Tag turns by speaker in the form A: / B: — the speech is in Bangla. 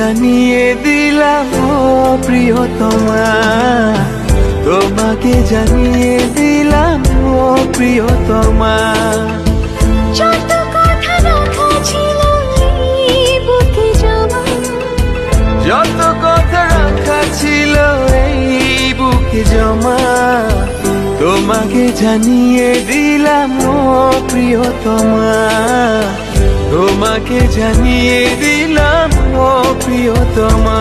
A: জানিয়ে দিলাম ও প্রিয়তমা, তোমাকে জানিয়ে দিলাম ও প্রিয়তমা।
B: যত কথা রাখা ছিল এই বুকে জমা,
A: যত কথা রাখা ছিল এই বুকে জমা, তোমাকে জানিয়ে দিলাম ও প্রিয়তমা, তোমাকে জানিয়ে দিলাম ও প্রিয়তমা।